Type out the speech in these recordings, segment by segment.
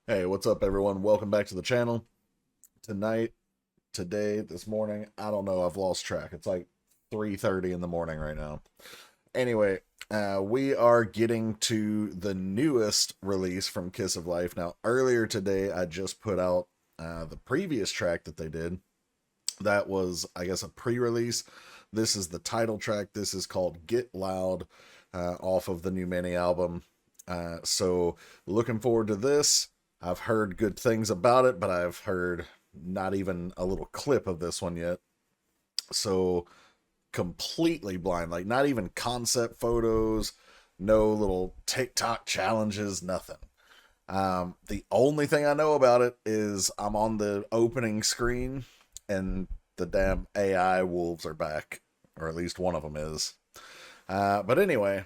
Hey, what's up, everyone? Welcome back to the channel. This morning, I don't know, I've lost track. It's like 3:30 in the morning right now. Anyway, we are getting to the newest release from Kiss of Life. Now, earlier today, I just put out the previous track that they did. That was, I guess, a pre-release. This is the title track. This is called Get Loud, off of the new mini-album. So, looking forward to this. I've heard good things about it, but I've heard not even a little clip of this one yet. So completely blind, like not even concept photos, no little TikTok challenges, nothing. The only thing I know about it is I'm on the opening screen and the damn AI wolves are back, or at least one of them is. But anyway,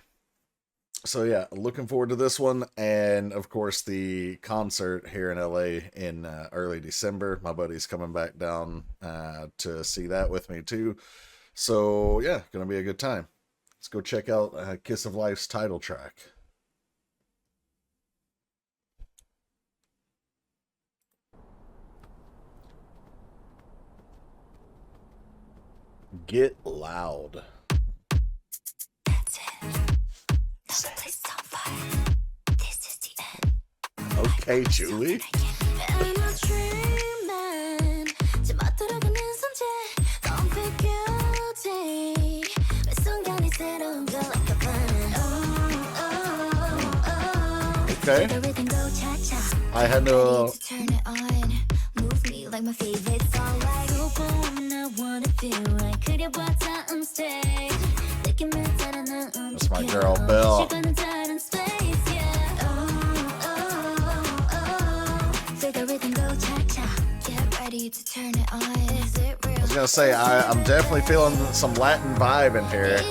so yeah, looking forward to this one, and of course the concert here in LA in early December. My buddy's coming back down to see that with me too. So yeah, gonna be a good time. Let's go check out Kiss of Life's title track. Get Loud. Okay, Julie. Okay. I had no. Like my favorite song, like that's my girl Belle. I was gonna say I'm definitely feeling some Latin vibe in here.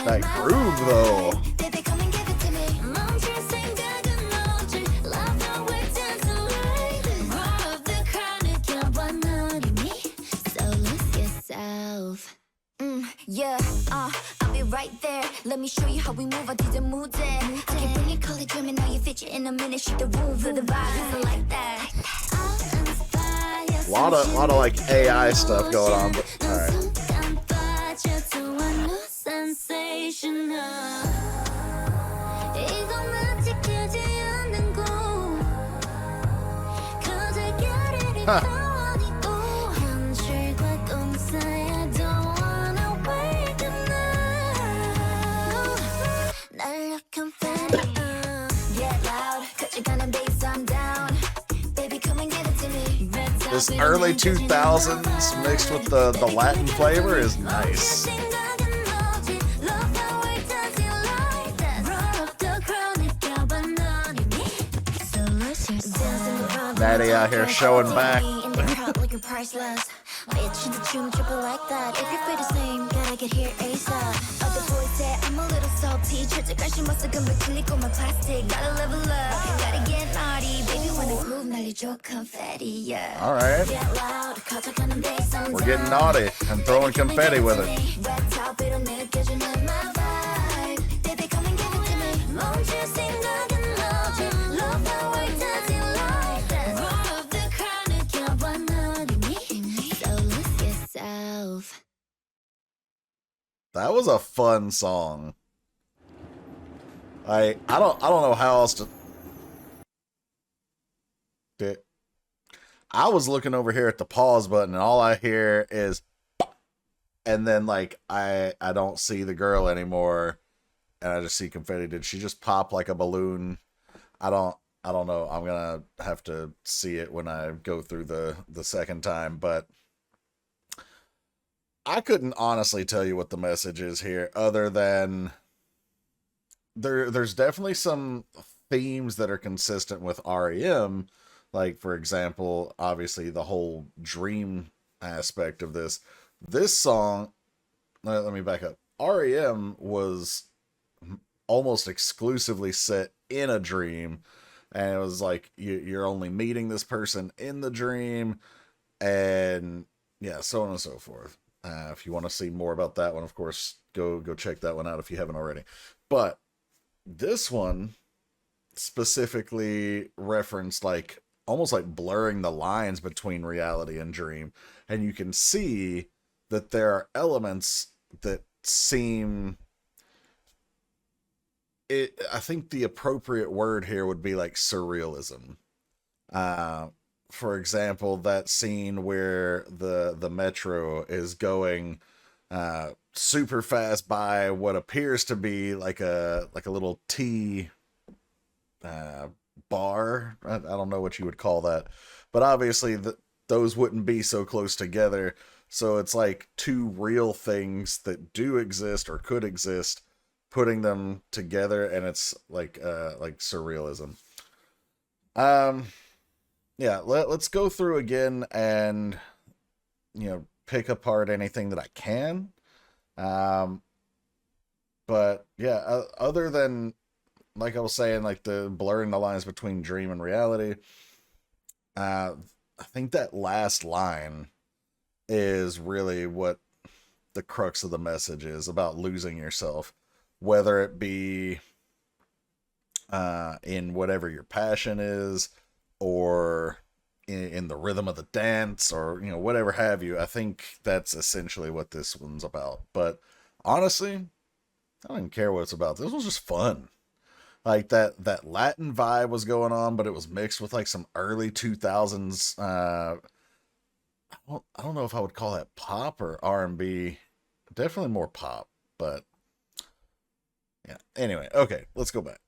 That groove though. Yeah, I'll be right there. Let me show you how we move. I didn't move there. I can bring you color to me now. You fit you in a minute. Shoot the room for the vibe. Is like that. A lot of like AI stuff going on, but all right. Huh. This early 2000s mixed with the Latin flavor is nice. Natty out here showing back. Bitch in the tune triple like that. If you're free the same, gotta get here ASAP. Other boys say I'm a little salty. 철저히 관심 없어 금방 클릭 on my plastic. Gotta level up, gotta get naughty. Baby wanna groove, 날려줘 confetti, yeah. All right. We're getting naughty and throwing confetti with it. Baby, come and give it to me. Won't you sing love and love you? Love how I does it like that. Roar of the crown, 느껴봐 너를 so lose yourself. That was a fun song. I don't know how else to. I was looking over here at the pause button and all I hear is, and then like I don't see the girl anymore, and I just see confetti. Did she just pop like a balloon? I don't know. I'm gonna have to see it when I go through the second time, but I couldn't honestly tell you what the message is here, other than there's definitely some themes that are consistent with REM. Like, for example, obviously the whole dream aspect of this. This song, let me back up. REM was almost exclusively set in a dream, and it was like you're only meeting this person in the dream, and yeah, so on and so forth. If you want to see more about that one, of course, go check that one out if you haven't already. But this one specifically referenced like almost like blurring the lines between reality and dream, and you can see that there are elements that seem it. I think the appropriate word here would be like surrealism. Uh, for example, that scene where the metro is going super fast by what appears to be like a little tea uh, bar. I don't know what you would call that, but obviously those wouldn't be so close together. So it's like two real things that do exist or could exist, putting them together, and it's like surrealism. Um, yeah, let's go through again and pick apart anything that I can. Um, but yeah, other than like I was saying, like the blurring the lines between dream and reality, uh, I think that last line is really what the crux of the message is about losing yourself, whether it be in whatever your passion is, or in the rhythm of the dance, or whatever have you. I think that's essentially what this one's about. But honestly, I don't care what it's about. This was just fun. Like that Latin vibe was going on, but it was mixed with like some early 2000s. I don't know if I would call that pop or R&B. Definitely more pop, but yeah. Anyway, okay, let's go back.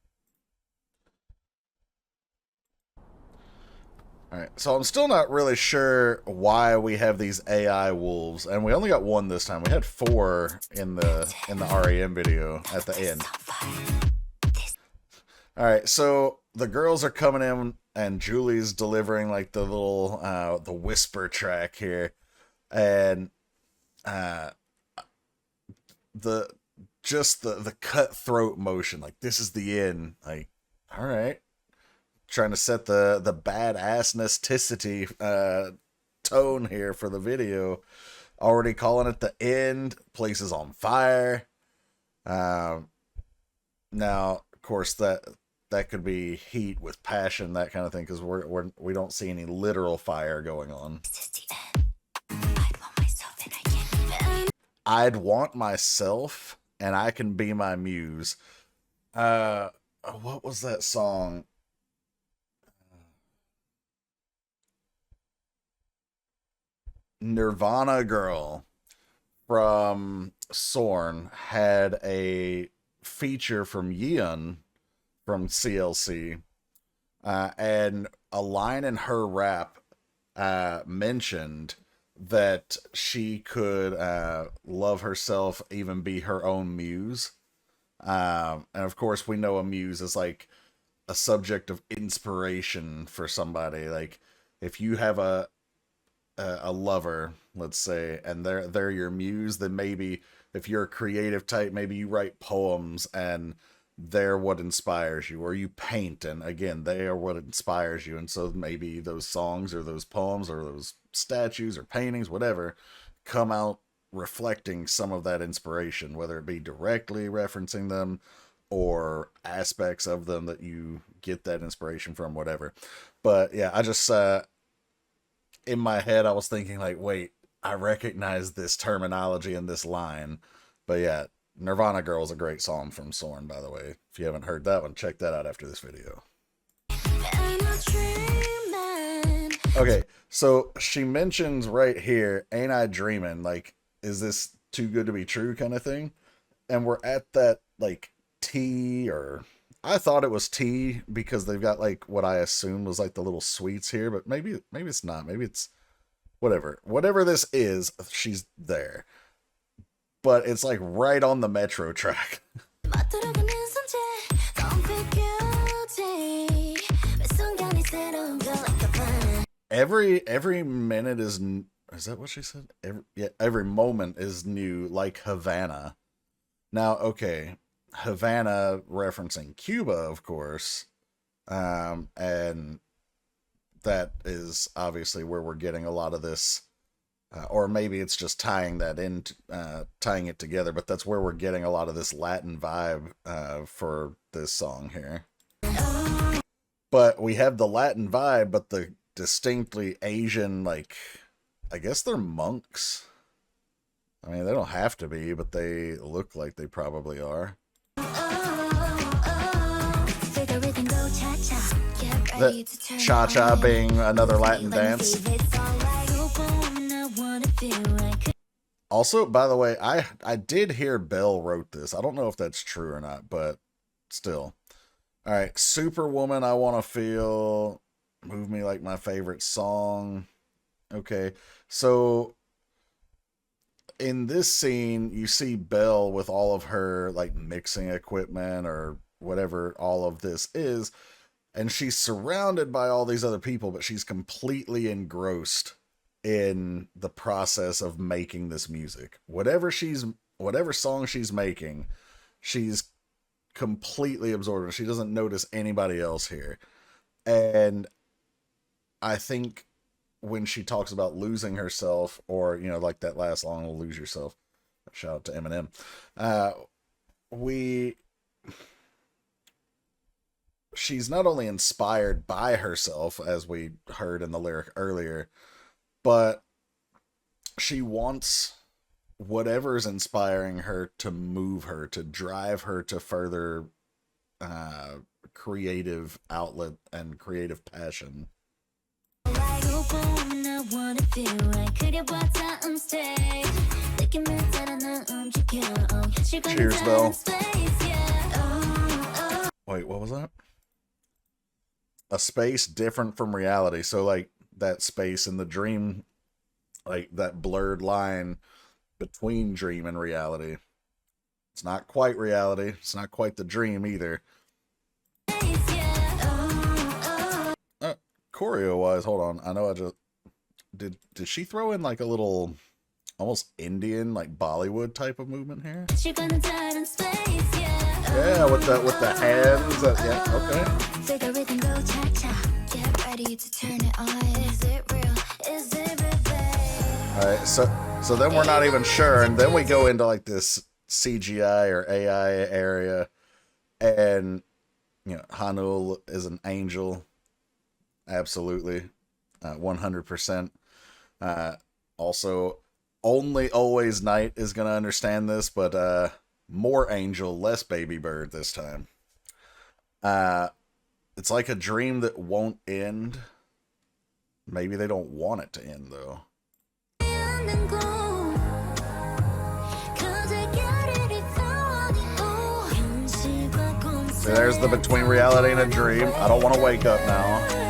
All right, so I'm still not really sure why we have these AI wolves, and we only got one this time. We had four in the REM video at the end. All right, so the girls are coming in, and Julie's delivering like the little the whisper track here, and uh, the just the cutthroat motion, like this is the end. Like, all right, trying to set the badassnesticity tone here for the video. Already calling it the end. Place is on fire. Now, of course, that could be heat with passion, that kind of thing, because we don't see any literal fire going on. I'd want myself, and I can be my muse. What was that song? Nirvana Girl from Sorn had a feature from Yeon from CLC, and a line in her rap mentioned that she could love herself, even be her own muse. And of course, we know a muse is like a subject of inspiration for somebody. Like if you have a lover, let's say, and they're your muse, then maybe if you're a creative type, maybe you write poems and they're what inspires you, or you paint and again they are what inspires you, and so maybe those songs or those poems or those statues or paintings, whatever, come out reflecting some of that inspiration, whether it be directly referencing them or aspects of them that you get that inspiration from, whatever. But yeah, I just in my head I was thinking like, wait, I recognize this terminology in this line. But yeah, Nirvana Girl is a great song from Sorn, by the way. If you haven't heard that one, check that out after this video. Okay, so she mentions right here, ain't I dreaming? Like, is this too good to be true kind of thing? And we're at that, like, tea, or I thought it was tea because they've got, like, what I assumed was, like, the little sweets here, but maybe it's not. Maybe it's whatever. Whatever this is, she's there. But it's like right on the metro track. Every minute is that what she said? Every moment is new, like Havana. Now, okay, Havana referencing Cuba, of course, and that is obviously where we're getting a lot of this, or maybe it's just tying that in, tying it together. But that's where we're getting a lot of this Latin vibe for this song here. But we have the Latin vibe, but the distinctly Asian, like, I guess they're monks. I mean, they don't have to be, but they look like they probably are. The cha-cha being another Latin dance. Also, by the way, I did hear Belle wrote this. I don't know if that's true or not, but still. All right, Superwoman, I Want to Feel, Move Me Like My Favorite Song. Okay, so in this scene, you see Belle with all of her like mixing equipment or whatever all of this is, and she's surrounded by all these other people, but she's completely engrossed in the process of making this music. Whatever song she's making, she's completely absorbed. She doesn't notice anybody else here. And I think when she talks about losing herself, or, you know, like that last song, Lose Yourself, shout out to Eminem, she's not only inspired by herself, as we heard in the lyric earlier, but she wants whatever's inspiring her to move her, to drive her to further creative outlet and creative passion. Cheers, Belle. Wait, what was that? A space different from reality. So, like, that space in the dream, like that blurred line between dream and reality. It's not quite reality. It's not quite the dream either. Choreo wise, hold on. I know I just did she throw in like a little almost Indian, like Bollywood type of movement here? Yeah, with the hands. Yeah, okay. Alright, so then we're not even sure, and then we go into like this CGI or AI area, and you know, Hanul is an angel. Absolutely. 100%. Also, only Always Night is going to understand this, but more angel, less baby bird this time. It's like a dream that won't end. Maybe they don't want it to end, though. So there's the between reality and a dream. I don't want to wake up now.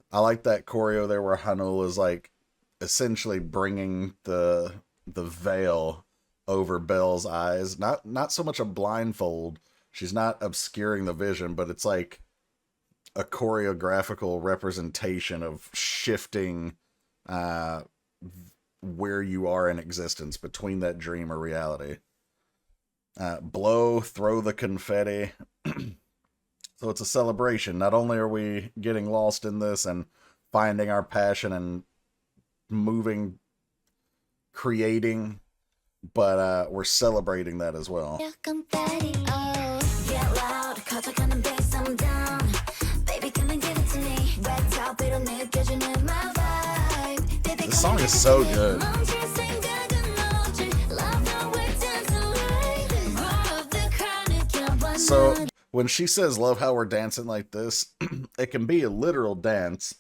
I like that choreo there where Hanul is like essentially bringing the veil over Belle's eyes. Not so much a blindfold. She's not obscuring the vision, but it's like a choreographical representation of shifting where you are in existence between that dream or reality. Blow, throw the confetti. So it's a celebration. Not only are we getting lost in this and finding our passion and moving, creating, but we're celebrating that as well. This song is so good. So when she says, love how we're dancing like this, it can be a literal dance,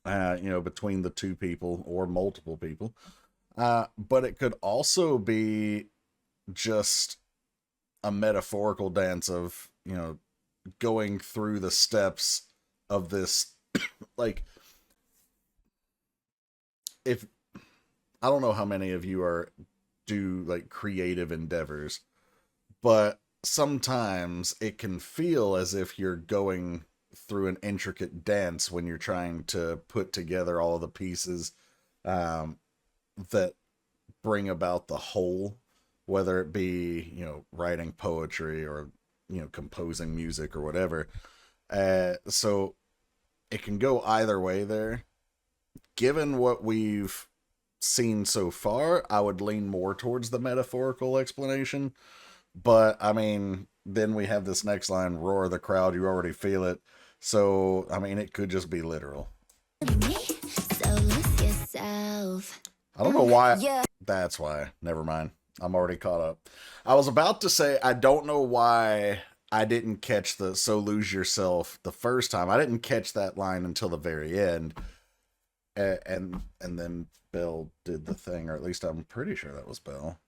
you know, between the two people or multiple people. But it could also be just a metaphorical dance of, you know, going through the steps of this, like, if, I don't know how many of you do like creative endeavors, but sometimes it can feel as if you're going through an intricate dance when you're trying to put together all of the pieces that bring about the whole, whether it be, writing poetry or, composing music or whatever. So it can go either way there. Given what we've seen so far, I would lean more towards the metaphorical explanation. But, I mean, then we have this next line, roar the crowd, you already feel it. So, I mean, it could just be literal. So lose yourself. I don't know why. Yeah. That's why. Never mind. I'm already caught up. I was about to say, I don't know why I didn't catch the "so lose yourself" the first time. I didn't catch that line until the very end. And then Belle did the thing, or at least I'm pretty sure that was Belle.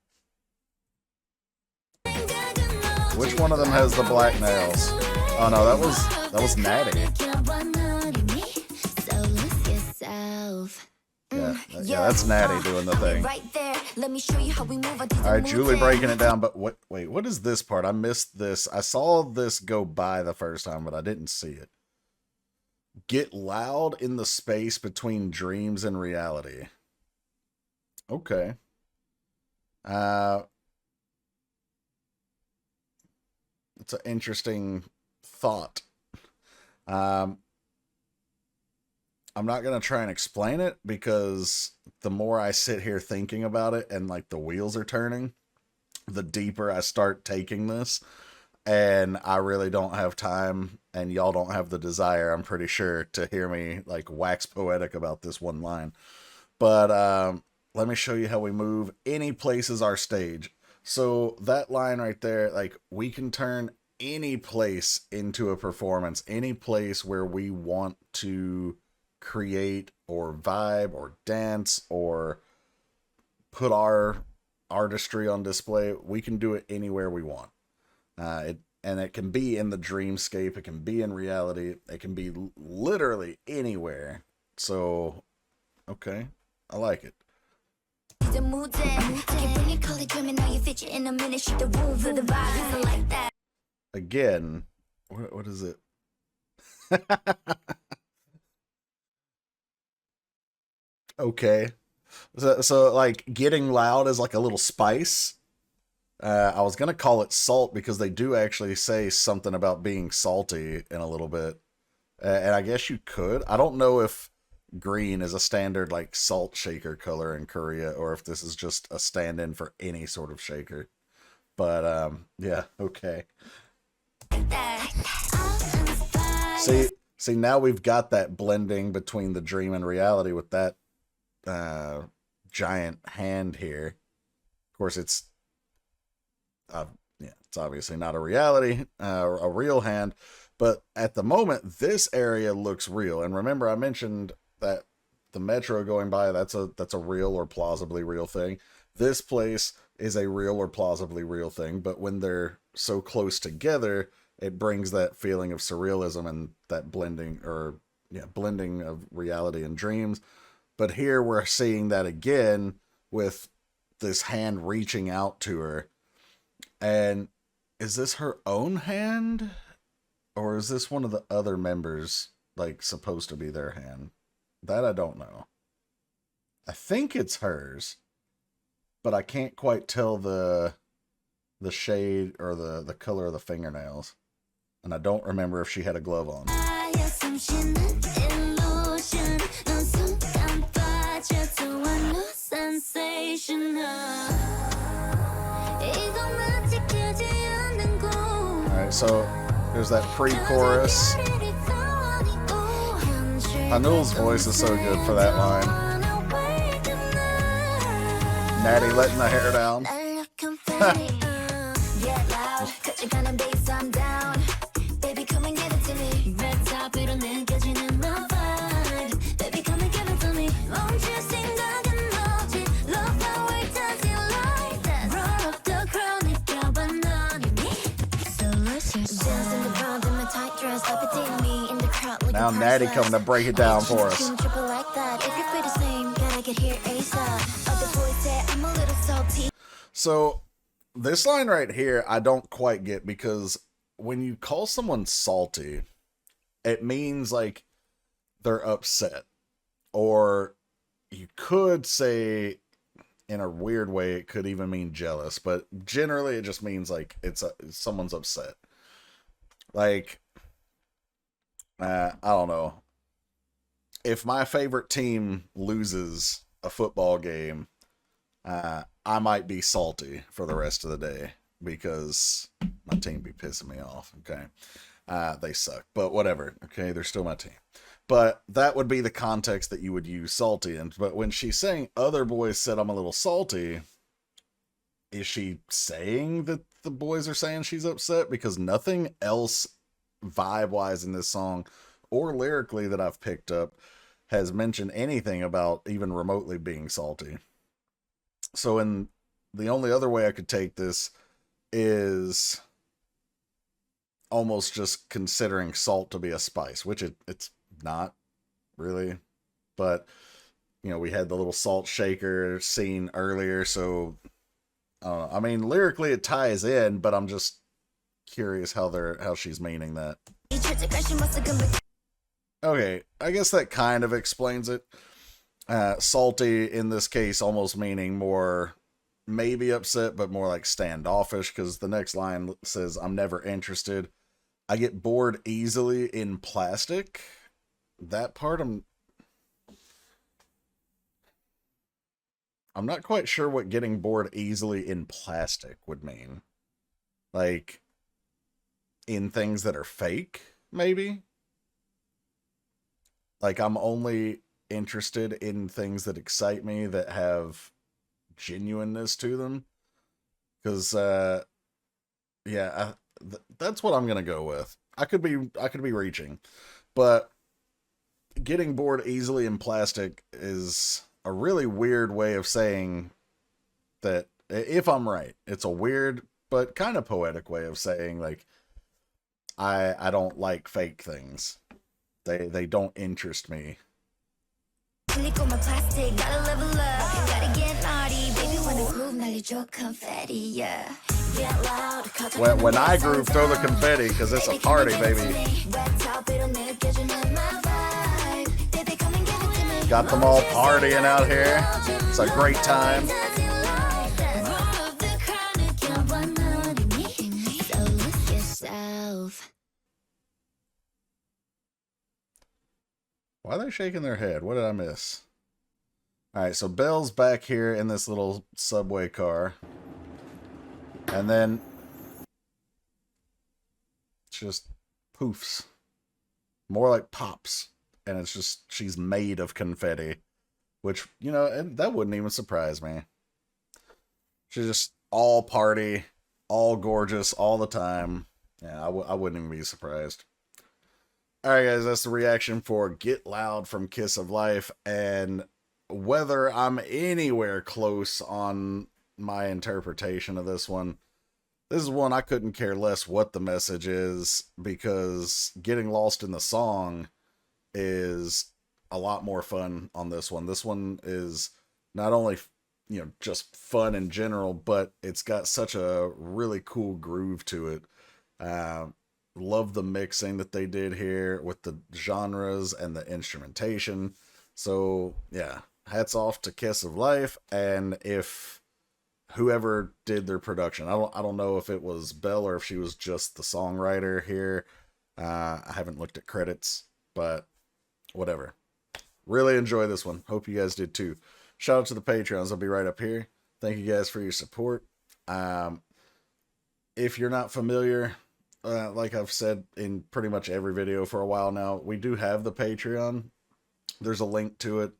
Which one of them has the black nails? Oh no, that was Natty. Yeah, that's Natty doing the thing. Alright, Julie breaking it down, but wait, what is this part? I missed this. I saw this go by the first time, but I didn't see it. Get loud in the space between dreams and reality. Okay. It's an interesting thought. I'm not going to try and explain it, because the more I sit here thinking about it and like the wheels are turning, the deeper I start taking this. And I really don't have time, and y'all don't have the desire, I'm pretty sure, to hear me like wax poetic about this one line. But let me show you how we move. Any place is our stage. So that line right there, like, we can turn any place into a performance, any place where we want to create or vibe or dance or put our artistry on display. We can do it anywhere we want. And it can be in the dreamscape, it can be in reality, it can be literally anywhere. So, okay, I like it. Again, what is it? Okay. So like, getting loud is like a little spice. I was going to call it salt, because they do actually say something about being salty in a little bit. And I guess you could. I don't know if green is a standard like salt shaker color in Korea, or if this is just a stand-in for any sort of shaker. But yeah, okay. See, now we've got that blending between the dream and reality with that giant hand here. Of course, it's obviously not a reality, a real hand, but at the moment, this area looks real. And remember, I mentioned that the metro going by, that's a real or plausibly real thing. This place is a real or plausibly real thing, but when they're so close together, it brings that feeling of surrealism and that blending of reality and dreams. But here we're seeing that again with this hand reaching out to her. And is this her own hand? Or is this one of the other members, like, supposed to be their hand? That I don't know. I think it's hers, but I can't quite tell the shade or the color of the fingernails. And I don't remember if she had a glove on. Alright, so there's that pre-chorus. Anul's voice is so good for that line. Natty letting the hair down. Now Natty coming to break it down for us. So this line right here, I don't quite get, because when you call someone salty, it means like they're upset. Or you could say in a weird way, it could even mean jealous, but generally it just means like someone's upset. Like, I don't know. If my favorite team loses a football game, I might be salty for the rest of the day because my team be pissing me off. Okay. They suck, but whatever. Okay. They're still my team. But that would be the context that you would use salty in. But when she's saying other boys said I'm a little salty, is she saying that the boys are saying she's upset? Because nothing else vibe-wise in this song or lyrically that I've picked up has mentioned anything about even remotely being salty. So in the only other way I could take this is almost just considering salt to be a spice, which it's not really. But, you know, we had the little salt shaker scene earlier, so I mean, lyrically it ties in, but I'm just curious how she's meaning that. Okay, I guess that kind of explains it. Salty in this case almost meaning more maybe upset, but more like standoffish, because the next line says, I'm never interested. I get bored easily in plastic. That part I'm not quite sure what getting bored easily in plastic would mean. Like, in things that are fake, maybe? Like, I'm only interested in things that excite me, that have genuineness to them. Because, yeah, that's what I'm going to go with. I could be reaching. But getting bored easily in plastic is a really weird way of saying that, if I'm right, it's a weird but kind of poetic way of saying, like, I don't like fake things. They don't interest me. When I groove, throw the confetti, because it's a party, baby. Got them all partying out here. It's a great time. Why are they shaking their head? What did I miss? Alright, so Belle's back here in this little subway car. And then it's just poofs. More like pops. And it's just, she's made of confetti. Which, you know, that wouldn't even surprise me. She's just all party, all gorgeous, all the time. Yeah, I wouldn't even be surprised. Alright guys, that's the reaction for Get Loud from Kiss of Life, and whether I'm anywhere close on my interpretation of this is one I couldn't care less what the message is, because getting lost in the song is a lot more fun on this one. This one is not only, you know, just fun in general, but it's got such a really cool groove to it. Love the mixing that they did here with the genres and the instrumentation. So yeah, hats off to Kiss of Life. And if whoever did their production, I don't know if it was Belle or if she was just the songwriter here. I haven't looked at credits, but whatever. Really enjoy this one. Hope you guys did too. Shout out to the Patreons. I'll be right up here. Thank you guys for your support. If you're not familiar, like I've said in pretty much every video for a while now, we do have the Patreon. There's a link to it.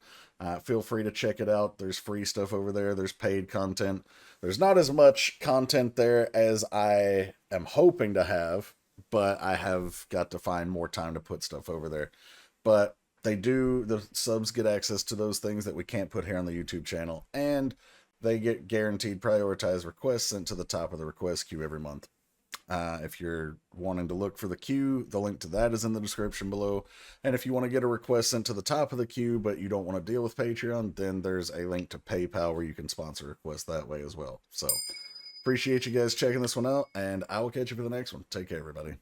Feel free to check it out. There's free stuff over there. There's paid content. There's not as much content there as I am hoping to have, but I have got to find more time to put stuff over there. But the subs get access to those things that we can't put here on the YouTube channel, and they get guaranteed prioritized requests sent to the top of the request queue every month. If you're wanting to look for the queue, the link to that is in the description below. And if you want to get a request sent to the top of the queue, but you don't want to deal with Patreon, then there's a link to PayPal where you can sponsor requests that way as well. So, appreciate you guys checking this one out, and I will catch you for the next one. Take care, everybody.